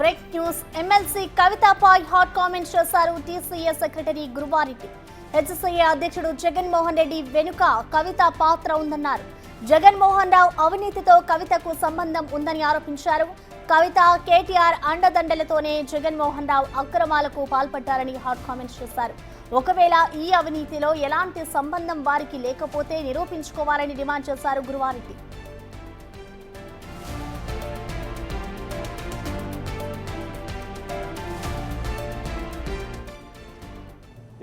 Break news. MLC కవితపై hot comments చేశారు TCA secretary Guruvareddy. HCA అధ్యక్షుడు జగన్మోహన్ రెడ్డి వెనుక కవిత పాత్ర ఉందన్నారు. జగన్మోహన్ రావు అవినీతితో కవితకు సంబంధం ఉందని ఆరోపించారు. కవిత కేటీఆర్ అండదండలతోనే జగన్మోహన్ రావు అక్రమాలకు పాల్పడ్డారని హాట్ కామెంట్స్ చేశారు. ఒకవేళ ఈ అవినీతిలో ఎలాంటి సంబంధం వారికి లేకపోతే నిరూపించుకోవాలని డిమాండ్ చేశారు గురువారెడ్డి.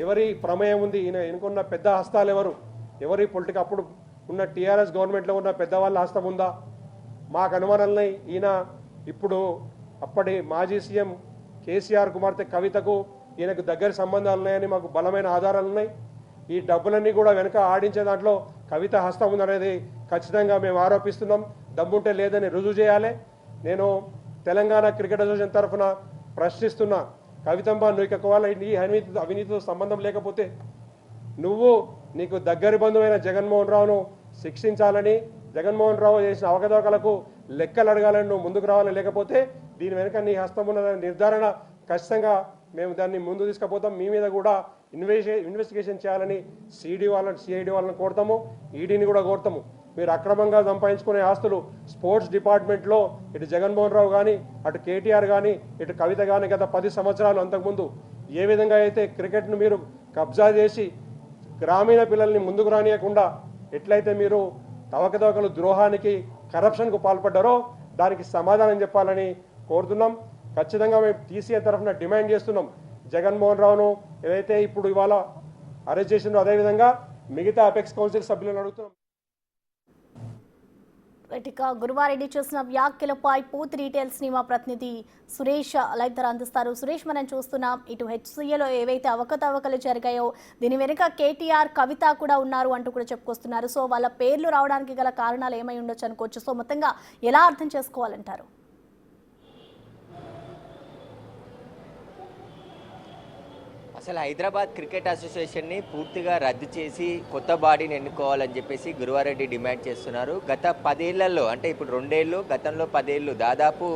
ఎవరి ప్రమేయం ఉంది, ఈయన ఎన్నుకున్న పెద్ద హస్తాలు ఎవరి పొలిటికల్ అప్పుడు ఉన్న టీఆర్ఎస్ గవర్నమెంట్లో ఉన్న పెద్దవాళ్ళ హస్తం ఉందా? మాకు అనుమానాలున్నాయి. ఈయన ఇప్పుడు అప్పటి మాజీ సీఎం కేసీఆర్ కుమార్తె కవితకు ఈయనకు దగ్గర సంబంధాలు ఉన్నాయని మాకు బలమైన ఆధారాలు ఉన్నాయి. ఈ డబ్బులన్నీ కూడా వెనక ఆడించే దాంట్లో కవిత హస్తం ఉందనేది ఖచ్చితంగా మేము ఆరోపిస్తున్నాం. దమ్ముంటే లేదని రుజువు చేయాలి. నేను తెలంగాణ క్రికెట్ అసోసియేషన్ తరఫున ప్రశ్నిస్తున్నా, కవితమ్మ నువ్వు ఒకవేళ ఈ అవినీతితో సంబంధం లేకపోతే నీకు దగ్గరి బంధువైన జగన్మోహన్ రావును శిక్షించాలని, జగన్మోహన్ రావు చేసిన అవకతవకలకు లెక్కలు అడగాలని నువ్వు ముందుకు రావాలి. లేకపోతే దీని వెనుక నీ హస్తం ఉన్న నిర్ధారణ ఖచ్చితంగా మేము దాన్ని ముందు తీసుకుపోతాం. మీ మీద కూడా ఇన్వెస్టిగేషన్ చేయాలని సిఐడి వాళ్ళని కోరుతాము, ఈడీని కూడా కోరుతాము. మీరు అక్రమంగా సంపాదించుకునే ఆస్తులు స్పోర్ట్స్ డిపార్ట్మెంట్లో ఇటు జగన్మోహన్ రావు కానీ, అటు కేటీఆర్ కానీ, ఇటు కవిత కానీ గత 10 సంవత్సరాలు అంతకుముందు ఏ విధంగా అయితే క్రికెట్ను మీరు కబ్జా చేసి గ్రామీణ పిల్లల్ని ముందుకు రానియకుండా ఎట్లయితే మీరు అవకతవకలు, ద్రోహానికి, కరప్షన్కు పాల్పడ్డారో దానికి సమాధానం చెప్పాలని కోరుతున్నాం. ఖచ్చితంగా మేము టీసీఏ తరఫున డిమాండ్ చేస్తున్నాం. జగన్మోహన్ రావును ఏదైతే ఇప్పుడు ఇవాళ అరెస్ట్ చేసిందో అదేవిధంగా మిగతా అపెక్స్ కౌన్సిల్ సభ్యులను అడుగుతున్నాం. గురువారెడ్డి చేసిన వ్యాఖ్యలపై పూర్తి డీటెయిల్స్ ని మా ప్రతినిధి సురేష్ లైవ్ ధర అందిస్తారు. సురేష్, మనం చూస్తున్నాం ఇటు హెచ్సీఏలో ఏవైతే అవకతవకలు జరిగాయో దీని వెనుక కేటీఆర్, కవిత కూడా ఉన్నారు అంటూ కూడా చెప్పుకొస్తున్నారు. సో వాళ్ళ పేర్లు రావడానికి గల కారణాలు ఏమై ఉండొచ్చు అనుకోవచ్చు. సో మొత్తంగా ఎలా అర్థం చేసుకోవాలంటారు? అసలు హైదరాబాద్ క్రికెట్ అసోసియేషన్ని పూర్తిగా రద్దు చేసి కొత్త బాడీని ఎన్నుకోవాలని చెప్పేసి గురువారెడ్డి డిమాండ్ చేస్తున్నారు. గత 10 ఏళ్లలో, అంటే ఇప్పుడు 2 ఏళ్ళు, గతంలో 10 ఏళ్ళు, దాదాపు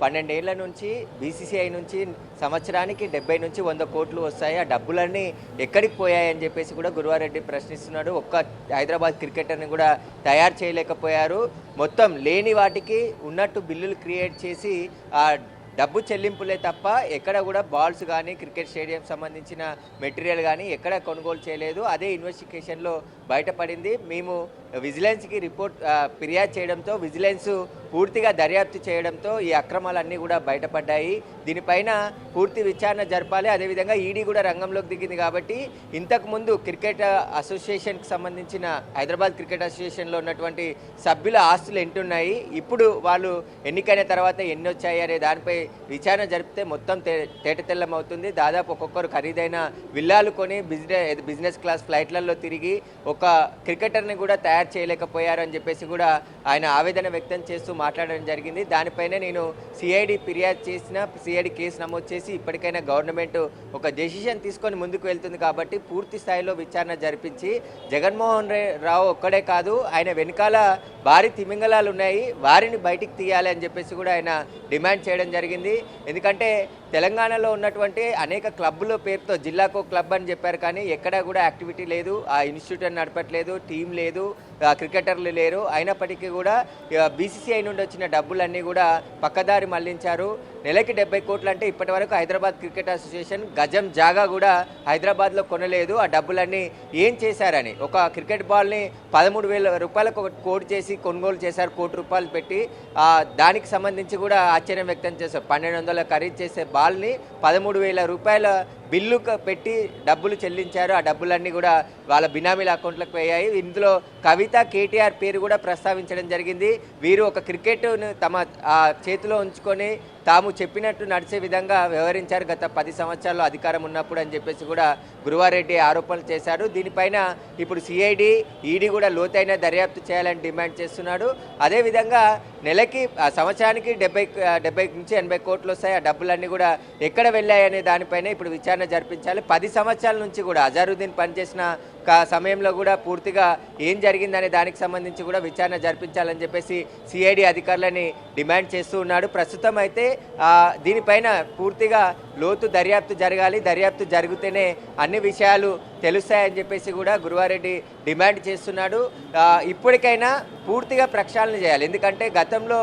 12 ఏళ్ల నుంచి బీసీసీఐ నుంచి సంవత్సరానికి 70 నుంచి 100 కోట్లు వస్తాయి. ఆ డబ్బులన్నీ ఎక్కడికి పోయాయని చెప్పేసి కూడా గురువారెడ్డి ప్రశ్నిస్తున్నాడు. ఒక్క హైదరాబాద్ క్రికెటర్ని కూడా తయారు చేయలేకపోయారు. మొత్తం లేని వాటికి ఉన్నట్టు బిల్లులు క్రియేట్ చేసి ఆ డబ్బు చెల్లింపులే తప్ప ఎక్కడ కూడా బాల్స్ కానీ, క్రికెట్ స్టేడియం సంబంధించిన మెటీరియల్ కానీ ఎక్కడ కొనుగోలు చేయలేదు. అదే ఇన్వెస్టిగేషన్లో బయటపడింది. మేము విజిలెన్స్కి ఫిర్యాదు చేయడంతో విజిలెన్స్ పూర్తిగా దర్యాప్తు చేయడంతో ఈ అక్రమాలన్నీ కూడా బయటపడ్డాయి. దీనిపైన పూర్తి విచారణ జరపాలి. అదేవిధంగా ఈడీ కూడా రంగంలోకి దిగింది. కాబట్టి ఇంతకుముందు క్రికెట్ అసోసియేషన్కి సంబంధించిన హైదరాబాద్ క్రికెట్ అసోసియేషన్లో ఉన్నటువంటి సభ్యుల ఆస్తులు ఎంటున్నాయి, ఇప్పుడు వాళ్ళు ఎన్నికైన తర్వాత ఎన్ని వచ్చాయి అనే దానిపై విచారణ జరిపితే మొత్తం తేటతెల్లం అవుతుంది. దాదాపు ఒక్కొక్కరు ఖరీదైన విల్లాలు కొని బిజినెస్ క్లాస్ ఫ్లైట్లలో తిరిగి ఒక క్రికెటర్ని కూడా తయారు చేయలేకపోయారు అని చెప్పేసి కూడా ఆయన ఆవేదన వ్యక్తం చేస్తూ మాట్లాడడం జరిగింది. దానిపైన నేను సిఐడి ఫిర్యాదు చేసిన, సిఐడి కేసు నమోదు చేసి ఇప్పటికైనా గవర్నమెంట్ ఒక డెసిషన్ తీసుకొని ముందుకు వెళ్తుంది. కాబట్టి పూర్తి స్థాయిలో విచారణ జరిపించి జగన్మోహన్ రావు ఒక్కడే కాదు, ఆయన వెనకాల భారీ తిమింగలాలు ఉన్నాయి, వారిని బయటికి తీయాలి అని చెప్పేసి కూడా ఆయన డిమాండ్ చేయడం జరిగింది. ఎందుకంటే తెలంగాణలో ఉన్నటువంటి అనేక క్లబ్బుల పేరుతో జిల్లాకు క్లబ్ అని చెప్పారు, కానీ ఎక్కడా కూడా యాక్టివిటీ లేదు, ఆ ఇన్స్టిట్యూట్ అని నడపట్లేదు, టీం లేదు, క్రికెటర్లు లేరు. అయినప్పటికీ కూడా బీసీసీఐ నుండి వచ్చిన డబ్బులన్నీ కూడా పక్కదారి మళ్లించారు. నెలకి 70 కోట్లు అంటే ఇప్పటి వరకు హైదరాబాద్ క్రికెట్ అసోసియేషన్ గజం జాగా కూడా హైదరాబాద్లో కొనలేదు. ఆ డబ్బులన్నీ ఏం చేశారని, ఒక క్రికెట్ బాల్ని 13,000 రూపాయలకు కోడ్ చేసి కొనుగోలు చేశారు, ₹1,00,00,000 పెట్టి. దానికి సంబంధించి కూడా ఆశ్చర్యం వ్యక్తం చేశారు. 1,200 ఖరీదు చేసే బాల్ని 13,000 రూపాయల బిల్లు పెట్టి డబ్బులు చెల్లించారు. ఆ డబ్బులన్నీ కూడా వాళ్ళ బినామీల అకౌంట్లకు పోయాయి. ఇందులో కవిత, కేటీఆర్ పేరు కూడా ప్రస్తావించడం జరిగింది. వీరు ఒక క్రికెట్ను తమ చేతిలో ఉంచుకొని తాము చెప్పినట్టు నడిచే విధంగా వ్యవహరించారు గత 10 సంవత్సరాల్లో అధికారం ఉన్నప్పుడు అని చెప్పేసి కూడా గురువారెడ్డి ఆరోపణలు చేశారు. దీనిపైన ఇప్పుడు సిఐడి, ఈడీ కూడా లోతైన దర్యాప్తు చేయాలని డిమాండ్ చేస్తున్నాడు. అదేవిధంగా నెలకి సంవత్సరానికి 70 నుంచి 80 కోట్లు వస్తాయి. ఆ డబ్బులన్నీ కూడా ఎక్కడ వెళ్ళాయనే దానిపైన ఇప్పుడు విచారణ జరిపించాలి. 10 సంవత్సరాల నుంచి కూడా అజారుద్దీన్ పనిచేసిన సమయంలో కూడా పూర్తిగా ఏం జరిగిందనే దానికి సంబంధించి కూడా విచారణ జరిపించాలని చెప్పేసి సిఐడి అధికారులని డిమాండ్ చేస్తూ ఉన్నాడు. ప్రస్తుతం అయితే దీనిపైన పూర్తిగా లోతు దర్యాప్తు జరగాలి, దర్యాప్తు జరిగితేనే అన్ని విషయాలు తెలుస్తాయని చెప్పేసి కూడా గురువారెడ్డి డిమాండ్ చేస్తున్నాడు. ఇప్పటికైనా పూర్తిగా ప్రక్షాళన చేయాలి, ఎందుకంటే గతంలో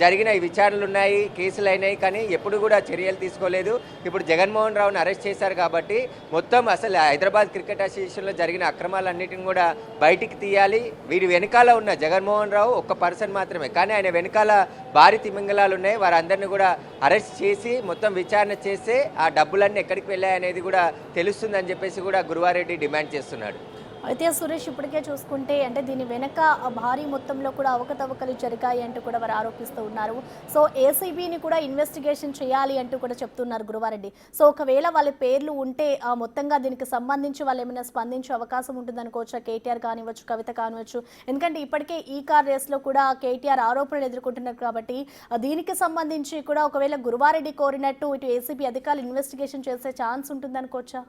జరిగిన ఈ విచారణలు ఉన్నాయి, కేసులు అయినాయి, కానీ ఎప్పుడు కూడా చర్యలు తీసుకోలేదు. ఇప్పుడు జగన్మోహన్ రావుని అరెస్ట్ చేశారు కాబట్టి మొత్తం అసలు హైదరాబాద్ క్రికెట్ అసోసియేషన్లో జరిగిన అక్రమాలన్నిటిని కూడా బయటికి తీయాలి. వీరి వెనకాల ఉన్న జగన్మోహన్ రావు ఒక్క పర్సన్ మాత్రమే, కానీ ఆయన వెనకాల భారీ తిమింగలాలు ఉన్నాయి. వారందరినీ కూడా అరెస్ట్ చేసి మొత్తం విచారణ చేస్తే ఆ డబ్బులన్నీ ఎక్కడికి వెళ్ళాయనేది కూడా తెలుస్తుందని చెప్పేసి కూడా గురువారెడ్డి డిమాండ్ చేస్తున్నాడు. అయితే సురేష్, ఇప్పటికే చూసుకుంటే అంటే దీని వెనక భారీ మొత్తంలో కూడా అవకతవకలు జరిగాయి అంటూ కూడా వారు ఆరోపిస్తూ ఉన్నారు. సో ఏసీబీని కూడా ఇన్వెస్టిగేషన్ చేయాలి అంటూ కూడా చెప్తున్నారు గురువారెడ్డి. సో ఒకవేళ వాళ్ళ పేర్లు ఉంటే మొత్తంగా దీనికి సంబంధించి వాళ్ళు ఏమైనా స్పందించే అవకాశం ఉంటుందనుకోవచ్చా? కేటీఆర్ కానివ్వచ్చు, కవిత కానివచ్చు, ఎందుకంటే ఇప్పటికే ఈ కార్ రేస్లో కూడా కేటీఆర్ ఆరోపణలు ఎదుర్కొంటున్నారు కాబట్టి దీనికి సంబంధించి కూడా ఒకవేళ గురువారెడ్డి కోరినట్టు ఇటు ఏసీబీ అధికారులు ఇన్వెస్టిగేషన్ చేసే ఛాన్స్ ఉంటుందనుకోవచ్చా?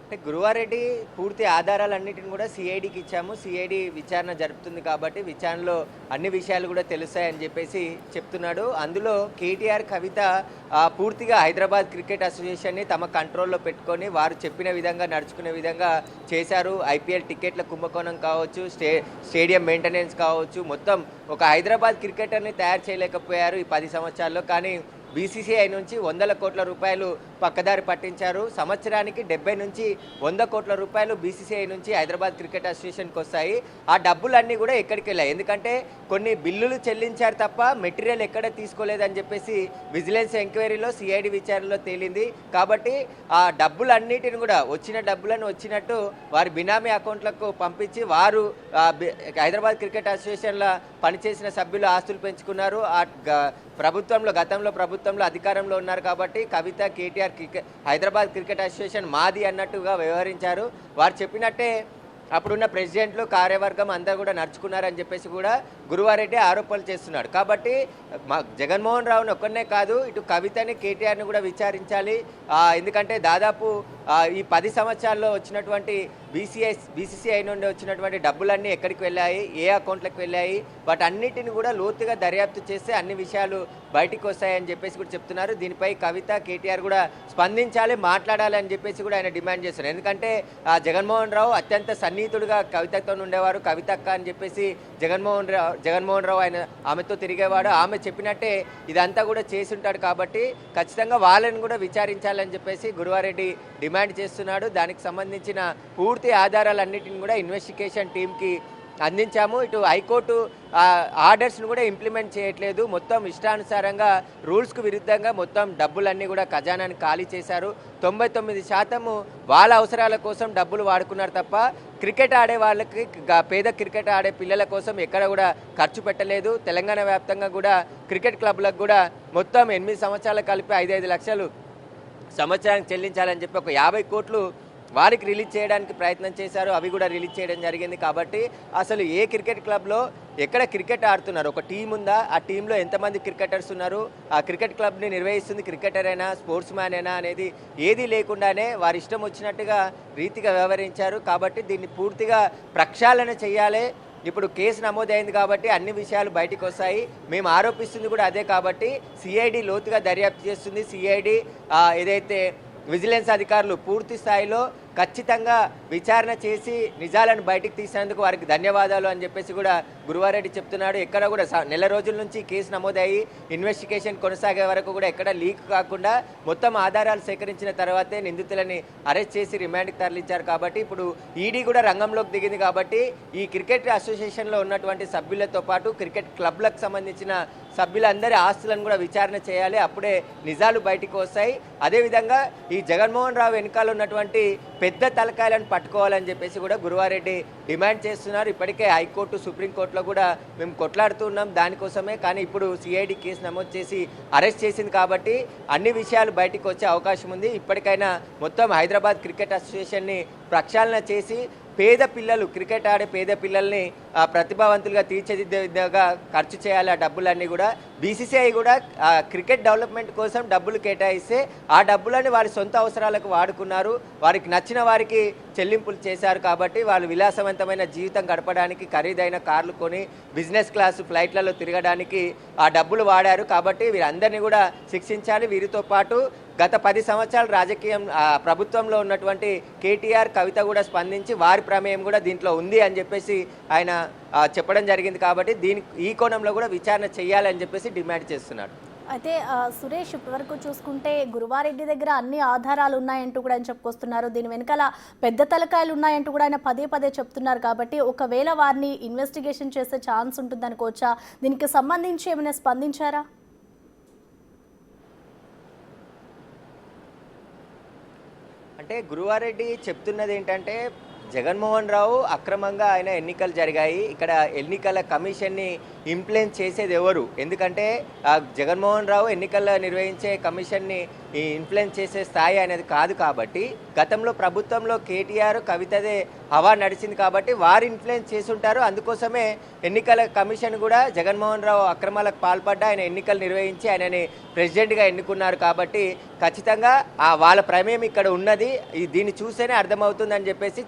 అంటే గురువారెడ్డి పూర్తి ఆధారాలన్నిటిని కూడా సిఐడికి ఇచ్చాము, సిఐడి విచారణ జరుపుతుంది కాబట్టి విచారణలో అన్ని విషయాలు కూడా తెలుస్తాయని చెప్పేసి చెప్తున్నాడు. అందులో కేటీఆర్, కవిత పూర్తిగా హైదరాబాద్ క్రికెట్ అసోసియేషన్ని తమ కంట్రోల్లో పెట్టుకొని వారు చెప్పిన విధంగా నడుచుకునే విధంగా చేశారు. ఐపీఎల్ టికెట్ల కుంభకోణం కావచ్చు, స్టేడియం మెయింటెనెన్స్ కావచ్చు, మొత్తం ఒక హైదరాబాద్ క్రికెటర్ని తయారు చేయలేకపోయారు ఈ 10 సంవత్సరాల్లో. కానీ బీసీసీఐ నుంచి 100 కోట్ల రూపాయలు పక్కదారి పట్టించారు. సంవత్సరానికి 70 నుంచి 100 కోట్ల రూపాయలు బీసీసీఐ నుంచి హైదరాబాద్ క్రికెట్ అసోసియేషన్కి వస్తాయి. ఆ డబ్బులన్నీ కూడా ఎక్కడికి వెళ్ళాయి, ఎందుకంటే కొన్ని బిల్లులు చెల్లించారు తప్ప మెటీరియల్ ఎక్కడ తీసుకోలేదని చెప్పేసి విజిలెన్స్ ఎంక్వైరీలో సిఐడి విచారణలో తేలింది. కాబట్టి ఆ డబ్బులన్నిటిని కూడా వచ్చిన డబ్బులను వచ్చినట్టు వారి బినామీ అకౌంట్లకు పంపించి వారు హైదరాబాద్ క్రికెట్ అసోసియేషన్లో పనిచేసిన సభ్యులు ఆస్తులు పెంచుకున్నారు. గతంలో ప్రభుత్వంలో అధికారంలో ఉన్నారు కాబట్టి కవిత, కేటీఆర్ హైదరాబాద్ క్రికెట్ అసోసియేషన్ మాది అన్నట్టుగా వ్యవహరించారు. వారు చెప్పినట్టే అప్పుడున్న ప్రెసిడెంట్లు, కార్యవర్గం అందరూ కూడా నడుచుకున్నారని చెప్పేసి కూడా గురువారెడ్డి ఆరోపణలు చేస్తున్నాడు. కాబట్టి జగన్మోహన్ రావుని ఒక్కనే కాదు, ఇటు కవితని, కేటీఆర్ని కూడా విచారించాలి. ఎందుకంటే దాదాపు ఈ 10 సంవత్సరాల్లో వచ్చినటువంటి బీసీసీఐ నుండి వచ్చినటువంటి డబ్బులన్నీ ఎక్కడికి వెళ్ళాయి, ఏ అకౌంట్లకు వెళ్ళాయి, వాటన్నిటిని కూడా లోతుగా దర్యాప్తు చేస్తే అన్ని విషయాలు బయటికి వస్తాయని చెప్పేసి కూడా చెప్తున్నారు. దీనిపై కవిత, కేటీఆర్ కూడా స్పందించాలి, మాట్లాడాలి అని చెప్పేసి కూడా ఆయన డిమాండ్ చేస్తున్నారు. ఎందుకంటే జగన్మోహన్ రావు అత్యంత సన్నిహితుడుగా కవితతో ఉండేవారు. కవితక్క అని చెప్పేసి జగన్మోహన్ రావు ఆమెతో తిరిగేవాడు. ఆమె చెప్పినట్టే ఇదంతా కూడా చేసి ఉంటాడు కాబట్టి ఖచ్చితంగా వాళ్ళని కూడా విచారించాలని చెప్పేసి గురువారెడ్డి డిమాండ్ చేస్తున్నాడు. దానికి సంబంధించిన పూర్తి ఆధారాలన్నిటిని కూడా ఇన్వెస్టిగేషన్ టీంకి అందించాము. ఇటు హైకోర్టు ఆర్డర్స్ను కూడా ఇంప్లిమెంట్ చేయట్లేదు. మొత్తం ఇష్టానుసారంగా రూల్స్కు విరుద్ధంగా మొత్తం డబ్బులన్నీ కూడా ఖజానాని ఖాళీ చేశారు. 99% వాళ్ళ అవసరాల కోసం డబ్బులు వాడుకున్నారు తప్ప క్రికెట్ ఆడే వాళ్ళకి, పేద క్రికెట్ ఆడే పిల్లల కోసం ఎక్కడ కూడా ఖర్చు పెట్టలేదు. తెలంగాణ వ్యాప్తంగా కూడా క్రికెట్ క్లబ్లకు కూడా మొత్తం 8 సంవత్సరాలు కలిపి 5-5 లక్షలు సంవత్సరానికి చెల్లించాలని చెప్పి ఒక 50 కోట్లు వారికి రిలీజ్ చేయడానికి ప్రయత్నం చేశారు. అవి కూడా రిలీజ్ చేయడం జరిగింది. కాబట్టి అసలు ఏ క్రికెట్ క్లబ్లో ఎక్కడ క్రికెట్ ఆడుతున్నారు, ఒక టీం ఉందా, ఆ టీంలో ఎంతమంది క్రికెటర్స్ ఉన్నారు, ఆ క్రికెట్ క్లబ్ని నిర్వహిస్తుంది క్రికెటర్ అయినా స్పోర్ట్స్ మ్యాన్ అయినా అనేది ఏదీ లేకుండానే వారి ఇష్టం వచ్చినట్టుగా రీతిగా వ్యవహరించారు. కాబట్టి దీన్ని పూర్తిగా ప్రక్షాళన చేయాలి. ఇప్పుడు కేసు నమోదైంది కాబట్టి అన్ని విషయాలు బయటకు వస్తాయి. మేము ఆరోపిస్తుంది కూడా అదే కాబట్టి సిఐడి లోతుగా దర్యాప్తు చేస్తుంది. సిఐడి ఏదైతే విజిలెన్స్ అధికారులు పూర్తి స్థాయిలో ఖచ్చితంగా విచారణ చేసి నిజాలను బయటికి తీసినందుకు వారికి ధన్యవాదాలు అని చెప్పేసి కూడా గురువారెడ్డి చెప్తున్నాడు. ఎక్కడ కూడా నెల రోజుల నుంచి కేసు నమోదయ్యి ఇన్వెస్టిగేషన్ కొనసాగే వరకు కూడా ఎక్కడ లీక్ కాకుండా మొత్తం ఆధారాలు సేకరించిన తర్వాతే నిందితులని అరెస్ట్ చేసి రిమాండ్కి తరలించారు. కాబట్టి ఇప్పుడు ఈడీ కూడా రంగంలోకి దిగింది. కాబట్టి ఈ క్రికెట్ అసోసియేషన్లో ఉన్నటువంటి సభ్యులతో పాటు క్రికెట్ క్లబ్లకు సంబంధించిన సభ్యులందరి ఆస్తులను కూడా విచారణ చేయాలి. అప్పుడే నిజాలు బయటికి వస్తాయి. అదేవిధంగా ఈ జగన్మోహన్ రావు వెనకాల ఉన్నటువంటి పెద్ద తలకాయలను పట్టుకోవాలని చెప్పేసి కూడా గురువారెడ్డి డిమాండ్ చేస్తున్నారు. ఇప్పటికే హైకోర్టు, సుప్రీంకోర్టులో కూడా మేము కొట్లాడుతున్నాం దానికోసమే. కానీ ఇప్పుడు సిఐడి కేసు నమోదు చేసి అరెస్ట్ చేసింది కాబట్టి అన్ని విషయాలు బయటికి వచ్చే అవకాశం ఉంది. ఇప్పటికైనా మొత్తం హైదరాబాద్ క్రికెట్ అసోసియేషన్ని ప్రక్షాళన చేసి పేద పిల్లలు క్రికెట్ ఆడే పేద పిల్లల్ని ప్రతిభావంతులుగా తీర్చిదిద్దే విధంగా ఖర్చు చేయాలి. ఆ డబ్బులన్నీ కూడా బీసీసీఐ కూడా క్రికెట్ డెవలప్మెంట్ కోసం డబ్బులు కేటాయిస్తే ఆ డబ్బులని వారి సొంత అవసరాలకు వాడుకున్నారు. వారికి నచ్చిన వారికి చెల్లింపులు చేశారు. కాబట్టి వాళ్ళు విలాసవంతమైన జీవితం గడపడానికి ఖరీదైన కార్లు కొని బిజినెస్ క్లాస్ ఫ్లైట్లలో తిరగడానికి ఆ డబ్బులు వాడారు. కాబట్టి వీరందరినీ కూడా శిక్షించాలి. వీరితో పాటు గత 10 సంవత్సరాలు రాజకీయం ప్రభుత్వంలో ఉన్నటువంటి కేటీఆర్, కవిత కూడా స్పందించి వారి ప్రమేయం కూడా దీంట్లో ఉంది అని చెప్పేసి ఆయన చెప్పడం జరిగింది. కాబట్టి ఈ కోణంలో కూడా విచారణ చేయాలని చెప్పేసి డిమాండ్ చేస్తున్నాడు. అయితే సురేష్, ఇప్పటివరకు చూసుకుంటే గురువారెడ్డి దగ్గర అన్ని ఆధారాలు ఉన్నాయంటూ కూడా ఆయన చెప్పుకొస్తున్నారు. దీని వెనకాల పెద్ద తలకాయలు ఉన్నాయంటూ కూడా ఆయన పదే పదే చెప్తున్నారు. కాబట్టి ఒకవేళ వారిని ఇన్వెస్టిగేషన్ చేసే ఛాన్స్ ఉంటుందనుకోవచ్చా? దీనికి సంబంధించి ఏమైనా స్పందించారా? అంటే గురువారెడ్డి చెప్తున్నది ఏంటంటే జగన్మోహన్ రావు అక్రమంగా ఆయన ఎన్నికలు జరిగాయి, ఇక్కడ ఎన్నికల కమిషన్ని ఇంప్లిమెంట్ చేసేది ఎవరు? ఎందుకంటే జగన్మోహన్ రావు ఎన్నికల్లో నిర్వహించే కమిషన్ని ఇన్ఫ్లుయెన్స్ చేసే స్థాయి అనేది కాదు. కాబట్టి గతంలో ప్రభుత్వంలో కేటీఆర్, కవితదే హవా నడిచింది కాబట్టి వారు ఇన్ఫ్లుయెన్స్ చేసుంటారు. అందుకోసమే ఎన్నికల కమిషన్ కూడా జగన్మోహన్ రావు అక్రమాలకు పాల్పడ్డా ఆయన ఎన్నికలు నిర్వహించి ఆయనని ప్రెసిడెంట్గా ఎన్నుకున్నారు. కాబట్టి ఖచ్చితంగా వాళ్ళ ప్రమేయం ఇక్కడ ఉన్నది, దీన్ని చూస్తేనే అర్థమవుతుందని చెప్పేసి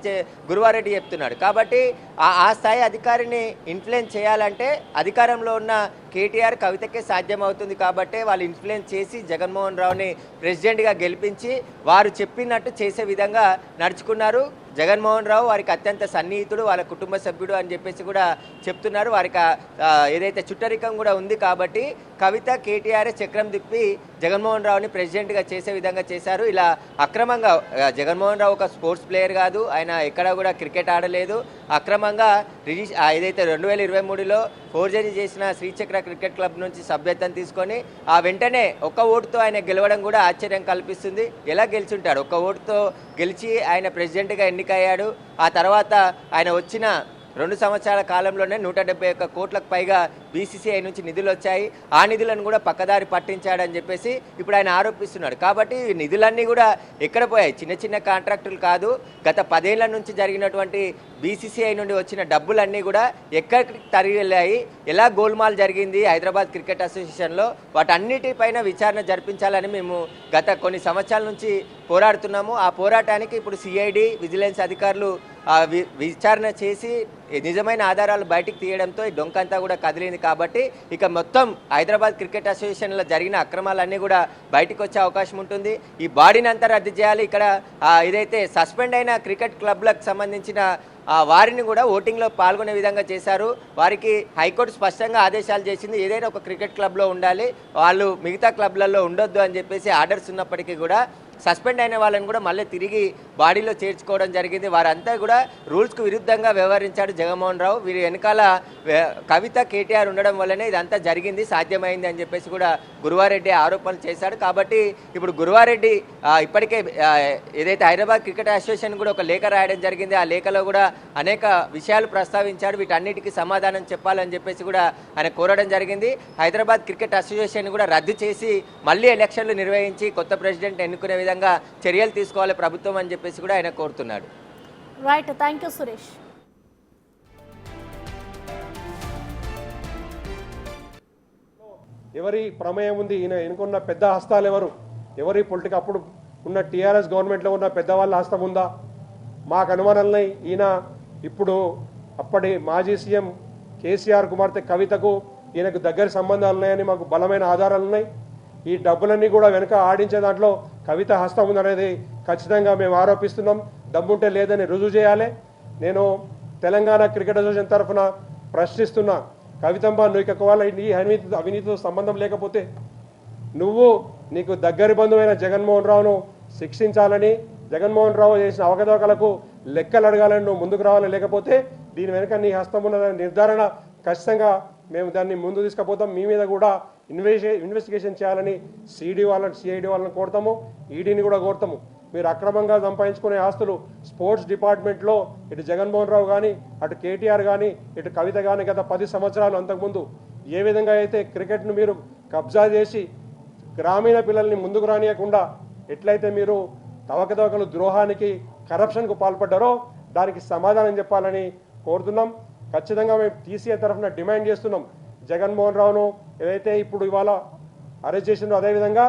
గురువారెడ్డి చెప్తున్నాడు. కాబట్టి ఆ స్థాయి అధికారిని ఇన్ఫ్లుయెన్స్ చేయాలంటే అధికారంలో ఉన్న కేటీఆర్, కవితకే సాధ్యమవుతుంది. కాబట్టి వాళ్ళు ఇన్ఫ్లుయెన్స్ చేసి జగన్మోహన్ రావుని ప్రెసిడెంట్గా గెలిపించి వారు చెప్పినట్టు చేసే విధంగా నడుచుకున్నారు. జగన్మోహన్ రావు వారికి అత్యంత సన్నిహితుడు, వాళ్ళ కుటుంబ సభ్యుడు అని చెప్పేసి కూడా చెప్తున్నారు. వారికి ఏదైతే చుట్టరికం కూడా ఉంది. కాబట్టి కవిత, కేటీఆర్ చక్రం తిప్పి జగన్మోహన్ రావుని ప్రెసిడెంట్గా చేసే విధంగా చేశారు. ఇలా అక్రమంగా జగన్మోహన్ రావు ఒక స్పోర్ట్స్ ప్లేయర్ కాదు, ఆయన ఎక్కడా కూడా క్రికెట్ ఆడలేదు. అక్రమంగా ఏదైతే 2023లో ఫోర్జరీ చేసిన శ్రీచక్ర క్రికెట్ క్లబ్ నుంచి సభ్యత్వం తీసుకొని వెంటనే ఒక్క ఓటుతో ఆయన గెలవడం కూడా ఆశ్చర్యం కల్పిస్తుంది. ఎలా గెలిచుంటాడు? ఒక్క ఓటుతో గెలిచి ఆయన ప్రెసిడెంట్గా ఎన్నికయ్యాడు. ఆ తర్వాత ఆయన వచ్చిన 2 సంవత్సరాల కాలంలోనే 171 కోట్లకు పైగా బీసీసీఐ నుంచి నిధులు వచ్చాయి. ఆ నిధులను కూడా పక్కదారి పట్టించాడని చెప్పేసి ఇప్పుడు ఆయన ఆరోపిస్తున్నాడు. కాబట్టి నిధులన్నీ కూడా ఎక్కడ పోయాయి? చిన్న చిన్న కాంట్రాక్టులు కాదు, గత 10 ఏళ్ల నుంచి జరిగినటువంటి బీసీసీఐ నుండి వచ్చిన డబ్బులన్నీ కూడా ఎక్కడికి తరిగి వెళ్ళాయి, ఎలా గోల్మాల్ జరిగింది హైదరాబాద్ క్రికెట్ అసోసియేషన్లో, వాటన్నిటిపైన విచారణ జరిపించాలని మేము గత కొన్ని సంవత్సరాల నుంచి పోరాడుతున్నాము. ఆ పోరాటానికి ఇప్పుడు సిఐడి, విజిలెన్స్ అధికారులు విచారణ చేసి నిజమైన ఆధారాలు బయటికి తీయడంతో ఈ డొంకంతా కూడా కదిలింది. కాబట్టి ఇక మొత్తం హైదరాబాద్ క్రికెట్ అసోసియేషన్లో జరిగిన అక్రమాలన్నీ కూడా బయటకు వచ్చే అవకాశం ఉంటుంది. ఈ బాడీని అంతా రద్దు చేయాలి. ఇక్కడ ఏదైతే సస్పెండ్ అయిన క్రికెట్ క్లబ్లకు సంబంధించిన వారిని కూడా ఓటింగ్లో పాల్గొనే విధంగా చేశారు. వారికి హైకోర్టు స్పష్టంగా ఆదేశాలు చేసింది, ఏదైనా ఒక క్రికెట్ క్లబ్లో ఉండాలి, వాళ్ళు మిగతా క్లబ్లలో ఉండొద్దు అని చెప్పేసి ఆర్డర్స్ ఉన్నప్పటికీ కూడా సస్పెండ్ అయిన వాళ్ళని కూడా మళ్ళీ తిరిగి బాడీలో చేర్చుకోవడం జరిగింది. వారంతా కూడా రూల్స్కు విరుద్ధంగా వ్యవహరించాడు జగన్మోహన్ రావు. వీరి వెనకాల కవిత, కేటీఆర్ ఉండడం వల్లనే ఇదంతా జరిగింది, సాధ్యమైంది అని చెప్పేసి కూడా గురువారెడ్డి ఆరోపణలు చేశాడు. కాబట్టి ఇప్పుడు గురువారెడ్డి ఇప్పటికే ఏదైతే హైదరాబాద్ క్రికెట్ అసోసియేషన్ కూడా ఒక లేఖ రాయడం జరిగింది. ఆ లేఖలో కూడా అనేక విషయాలు ప్రస్తావించాడు. వీటన్నిటికీ సమాధానం చెప్పాలని చెప్పేసి కూడా ఆయన కోరడం జరిగింది. హైదరాబాద్ క్రికెట్ అసోసియేషన్ కూడా రద్దు చేసి మళ్ళీ ఎలక్షన్లు నిర్వహించి కొత్త ప్రెసిడెంట్ ఎన్నుకునే విధంగా చర్యలు తీసుకోవాలి ప్రభుత్వం అని చెప్పేసి కూడా ఆయన కోరుతున్నాడు. Right, thank you Suresh. ఎవరి ప్రమేయం ఉంది? ఈయన ఎన్నుకున్న పెద్ద హస్తాలు ఎవరి పొలిటికల్ అప్పుడు ఉన్న టీఆర్ఎస్ గవర్నమెంట్లో ఉన్న పెద్దవాళ్ళ హస్తం ఉందా? మాకు అనుమానాలున్నాయి. ఈయన ఇప్పుడు అప్పటి మాజీ సీఎం కేసీఆర్ కుమార్తె కవితకు ఈయనకు దగ్గర సంబంధాలు ఉన్నాయని మాకు బలమైన ఆధారాలు ఉన్నాయి. ఈ డబ్బులన్నీ కూడా వెనక ఆడించే దాంట్లో కవిత హస్తం ఉందనేది ఖచ్చితంగా మేము ఆరోపిస్తున్నాం. దమ్ముంటే లేదని రుజువు చేయాలి. నేను తెలంగాణ క్రికెట్ అసోసియేషన్ తరఫున ప్రశ్నిస్తున్నా, కవితమ్మ, నువ్వు ఒకవేళ నీ అవినీతితో సంబంధం లేకపోతే నీకు దగ్గరి బంధువైన జగన్మోహన్ రావును శిక్షించాలని, జగన్మోహన్ రావు చేసిన అవకతవకలకు లెక్కలు అడగాలని నువ్వు ముందుకు రావాలి. లేకపోతే దీని వెనుక నీ హస్తం ఉన్నదని నిర్ధారణ ఖచ్చితంగా మేము దాన్ని ముందు తీసుకుపోతాం. మీ మీద కూడా ఇన్వెస్టిగేషన్ చేయాలని సిఐడి వాళ్ళని కోరుతాము, ఈడీని కూడా కోరుతాము. మీరు అక్రమంగా సంపాదించుకునే ఆస్తులు స్పోర్ట్స్ డిపార్ట్మెంట్లో ఇటు జగన్మోహన్ రావు కానీ, అటు కేటీఆర్ కానీ, ఇటు కవిత కానీ గత 10 సంవత్సరాలు అంతకుముందు ఏ విధంగా అయితే క్రికెట్ను మీరు కబ్జా చేసి గ్రామీణ పిల్లల్ని ముందుకు రానియకుండా ఎట్లయితే మీరు తవకతవకలు, ద్రోహానికి, కరప్షన్కు పాల్పడ్డారో దానికి సమాధానం చెప్పాలని కోరుతున్నాం. ఖచ్చితంగా మేము టీసీఏ తరఫున డిమాండ్ చేస్తున్నాం. జగన్మోహన్ రావును ఏదైతే ఇప్పుడు ఇవాళ అరెస్ట్ చేసిందో అదేవిధంగా